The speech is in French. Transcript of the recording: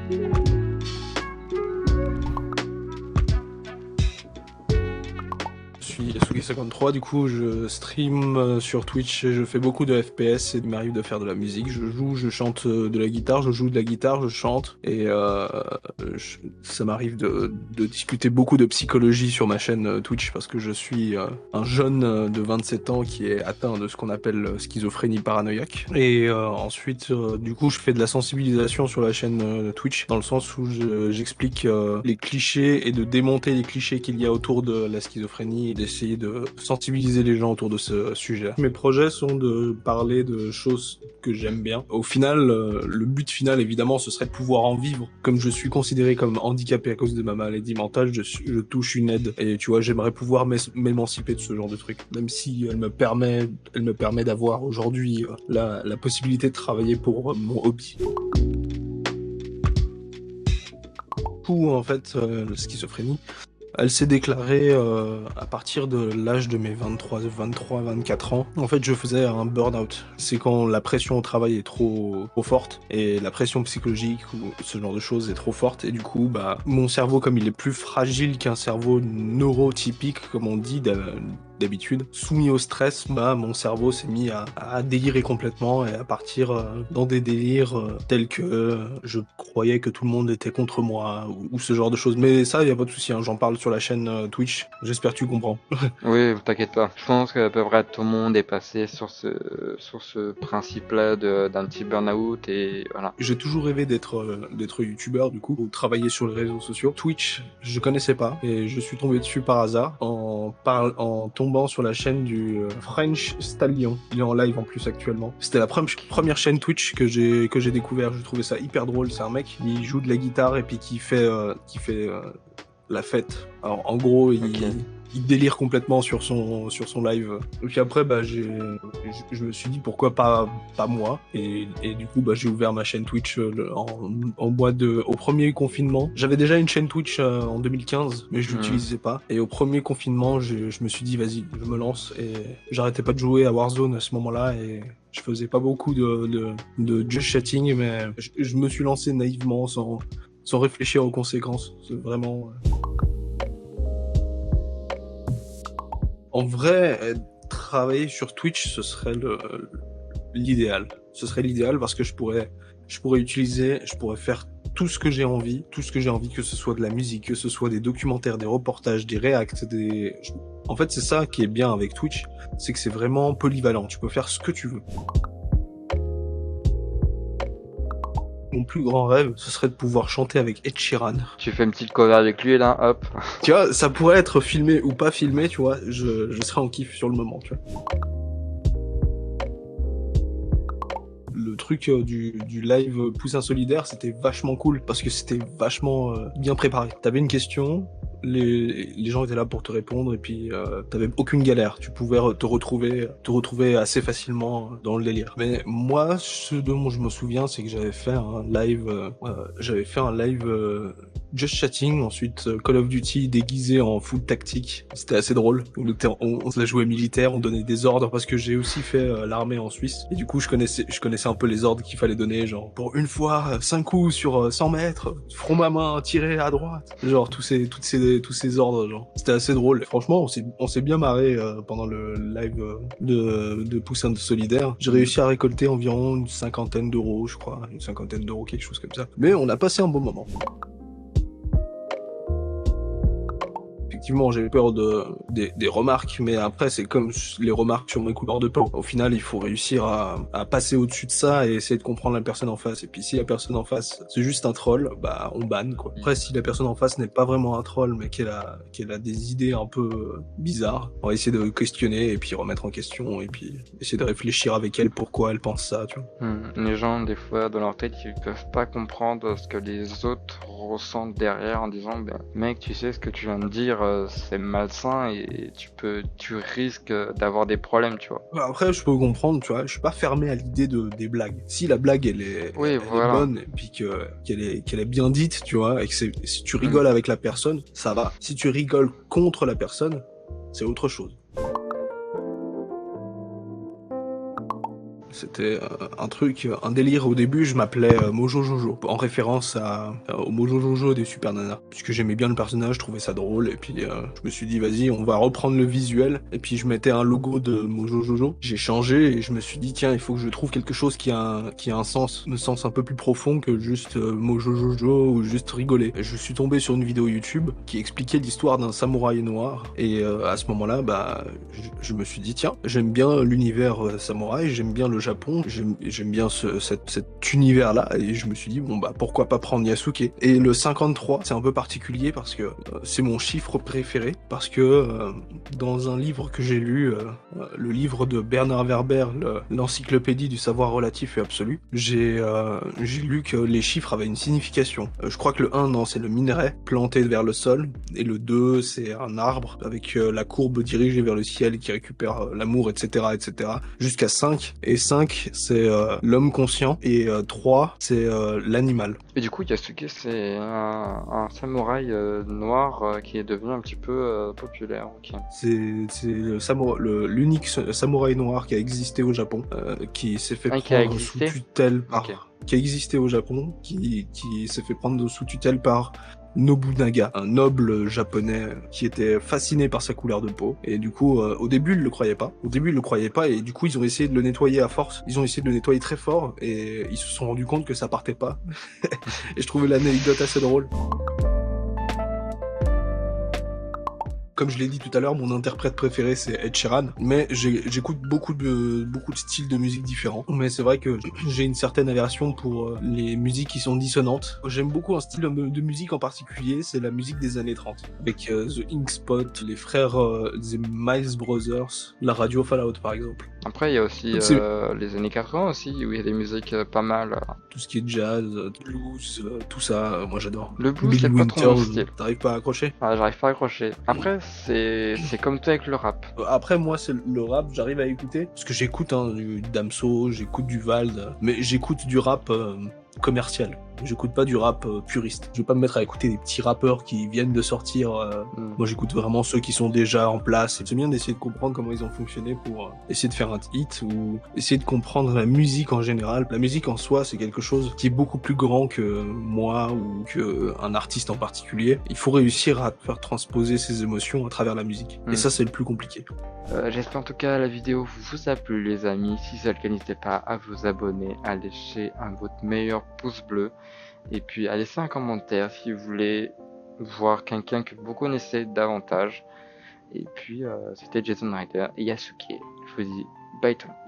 Je suis Yasugi53, du coup je stream sur Twitch et je fais beaucoup de FPS et il m'arrive de faire de la musique. Je joue, je chante de la guitare, je joue de la guitare, je chante et ça m'arrive de discuter beaucoup de psychologie sur ma chaîne Twitch parce que je suis un jeune de 27 ans qui est atteint de ce qu'on appelle schizophrénie paranoïaque. Et ensuite, du coup, je fais de la sensibilisation sur la chaîne Twitch dans le sens où j'explique les clichés et de démonter les clichés qu'il y a autour de la schizophrénie et d'essayer de sensibiliser les gens autour de ce sujet. Mes projets sont de parler de choses que j'aime bien. Au final, le but final, évidemment, ce serait de pouvoir en vivre. Comme je suis considéré comme handicapé à cause de ma maladie mentale, je touche une aide. Et tu vois, j'aimerais pouvoir m'émanciper de ce genre de truc. Même si elle me permet d'avoir aujourd'hui la possibilité de travailler pour mon hobby. En fait, la schizophrénie, elle s'est déclarée à partir de l'âge de mes 24 ans. En fait, je faisais un burn-out. C'est quand la pression au travail est trop forte et la pression psychologique ou ce genre de choses est trop forte. Et du coup, mon cerveau, comme il est plus fragile qu'un cerveau neurotypique, comme on dit d'habitude, soumis au stress, mon cerveau s'est mis à délirer complètement et à partir dans des délires tels que je croyais que tout le monde était contre moi ou ce genre de choses. Mais ça, y a pas de souci, hein, j'en parle sur la chaîne Twitch. J'espère que tu comprends. Oui, t'inquiète pas. Je pense qu'à peu près tout le monde est passé sur ce principe-là d'un petit burn-out et voilà. J'ai toujours rêvé d'être youtubeur, du coup, ou travailler sur les réseaux sociaux. Twitch, je connaissais pas et je suis tombé dessus par hasard en tombant sur la chaîne du French Stallion. Il est en live en plus actuellement. C'était la première chaîne Twitch que j'ai découvert. Je trouvais ça hyper drôle. C'est un mec qui joue de la guitare et puis qui fait la fête. Alors en gros, il délire complètement sur son live. Et puis après, je me suis dit pourquoi pas moi. Et du coup, j'ai ouvert ma chaîne Twitch au premier confinement. J'avais déjà une chaîne Twitch en 2015, mais je l'utilisais pas. Et au premier confinement, je me suis dit vas-y, je me lance. Et j'arrêtais pas de jouer à Warzone à ce moment-là et je faisais pas beaucoup de just chatting, mais je me suis lancé naïvement sans réfléchir aux conséquences. C'est vraiment... En vrai, travailler sur Twitch, ce serait l'idéal. Ce serait l'idéal parce que je pourrais faire tout ce que j'ai envie, que ce soit de la musique, que ce soit des documentaires, des reportages, des reacts, En fait, c'est ça qui est bien avec Twitch, c'est que c'est vraiment polyvalent. Tu peux faire ce que tu veux. Mon plus grand rêve, ce serait de pouvoir chanter avec Ed Sheeran. Tu fais une petite cover avec lui là, hop. Tu vois, ça pourrait être filmé ou pas filmé, tu vois, je serais en kiff sur le moment, tu vois. Le truc du live Poussin Solidaire, c'était vachement cool parce que c'était vachement bien préparé. T'avais une question, les gens étaient là pour te répondre et puis t'avais aucune galère. Tu pouvais te retrouver assez facilement dans le délire. Mais moi, ce dont je me souviens, c'est que j'avais fait un live Just Chatting, ensuite Call of Duty déguisé en full tactique. C'était assez drôle. On se la jouait militaire, on donnait des ordres parce que j'ai aussi fait l'armée en Suisse. Et du coup, je connaissais un peu les ordres qu'il fallait donner, genre pour une fois 5 coups sur 100 mètres, front à main, tirer à droite. Genre tous ces ordres, genre. C'était assez drôle. Et franchement, on s'est bien marré pendant le live de Poussin Solidaire. J'ai réussi à récolter environ une cinquantaine d'euros, je crois. Une cinquantaine d'euros, quelque chose comme ça. Mais on a passé un bon moment. Effectivement, j'ai eu peur des remarques, mais après, c'est comme les remarques sur mes couleurs de peau. Au final, il faut réussir à passer au-dessus de ça et essayer de comprendre la personne en face. Et puis, si la personne en face, c'est juste un troll, on banne, quoi. Après, si la personne en face n'est pas vraiment un troll, mais qu'elle a des idées un peu bizarres, on va essayer de questionner et puis remettre en question et puis essayer de réfléchir avec elle pourquoi elle pense ça, tu vois. Les gens, des fois, dans leur tête, ils peuvent pas comprendre ce que les autres ressentent derrière en disant, mec, tu sais ce que tu viens de dire, c'est malsain et tu risques d'avoir des problèmes, tu vois. Après, je peux comprendre, tu vois, je suis pas fermé à l'idée des blagues. Si la blague, elle est bonne, et puis qu'elle est bien dite, tu vois, et que si tu rigoles avec la personne, ça va. Si tu rigoles contre la personne, c'est autre chose. C'était un truc, un délire. Au début, je m'appelais Mojo Jojo, en référence au Mojo Jojo des Super Nana, puisque j'aimais bien le personnage, je trouvais ça drôle, et puis je me suis dit, vas-y, on va reprendre le visuel, et puis je mettais un logo de Mojo Jojo. J'ai changé, et je me suis dit, tiens, il faut que je trouve quelque chose qui a un sens un peu plus profond que juste Mojo Jojo ou juste rigoler. Et je suis tombé sur une vidéo YouTube qui expliquait l'histoire d'un samouraï noir, et à ce moment-là, bah, je me suis dit, tiens, j'aime bien l'univers samouraï, j'aime bien le Japon, j'aime bien cet univers-là, et je me suis dit, bon bah pourquoi pas prendre Yasuke. Et le 53, c'est un peu particulier parce que c'est mon chiffre préféré, parce que dans un livre que j'ai lu, le livre de Bernard Werber, l'encyclopédie du savoir relatif et absolu, j'ai lu que les chiffres avaient une signification. Je crois que le 1, non, c'est le minerai planté vers le sol, et le 2, c'est un arbre avec la courbe dirigée vers le ciel qui récupère l'amour, etc., etc., jusqu'à 5. Et 5, c'est l'homme conscient, et 3, c'est l'animal. Et du coup, Yasuke, c'est un samouraï noir qui est devenu un petit peu populaire. Ok. C'est l'unique samouraï noir qui a existé au Japon, qui s'est fait Un qui a prendre sous existé? tutelle Ok. qui a existé au Japon, qui s'est fait prendre sous tutelle par Nobunaga, un noble japonais qui était fasciné par sa couleur de peau. Et du coup, au début, il le croyait pas. Au début, il le croyait pas, et du coup, ils ont essayé de le nettoyer à force. Ils ont essayé de le nettoyer très fort, et ils se sont rendus compte que ça partait pas. Et je trouvais l'anecdote assez drôle. Comme je l'ai dit tout à l'heure, mon interprète préféré c'est Ed Sheeran, mais j'écoute beaucoup de styles de musique différents. Mais c'est vrai que j'ai une certaine aversion pour les musiques qui sont dissonantes. J'aime beaucoup un style de musique en particulier, c'est la musique des années 30, avec The Ink Spot, les frères The Miles Brothers, la radio Fallout par exemple. Après, il y a aussi C'est les années 80 aussi, où il y a des musiques pas mal. tout ce qui est jazz, blues, tout ça, moi j'adore. Le blues, Bill c'est pas trop mon Winters, style. t'arrives pas à accrocher? Ah, j'arrive pas à accrocher. Après, c'est comme toi avec le rap. Après, moi, c'est le rap, j'arrive à écouter. Parce que j'écoute du Damso, j'écoute du Vald, mais j'écoute du rap commercial. J'écoute pas du rap puriste. Je vais pas me mettre à écouter des petits rappeurs qui viennent de sortir. Moi, j'écoute vraiment ceux qui sont déjà en place. C'est bien d'essayer de comprendre comment ils ont fonctionné pour essayer de faire un hit ou essayer de comprendre la musique en général. La musique en soi, c'est quelque chose qui est beaucoup plus grand que moi ou que un artiste en particulier. Il faut réussir à faire transposer ses émotions à travers la musique. Et ça, c'est le plus compliqué. J'espère en tout cas la vidéo vous a plu les amis. Si c'est le cas, n'hésitez pas à vous abonner, à laisser votre meilleur pouce bleu et puis à laisser un commentaire si vous voulez voir quelqu'un que vous connaissez davantage. Et puis c'était Jason Ryder et Yasuke. Je vous dis bye tout le monde.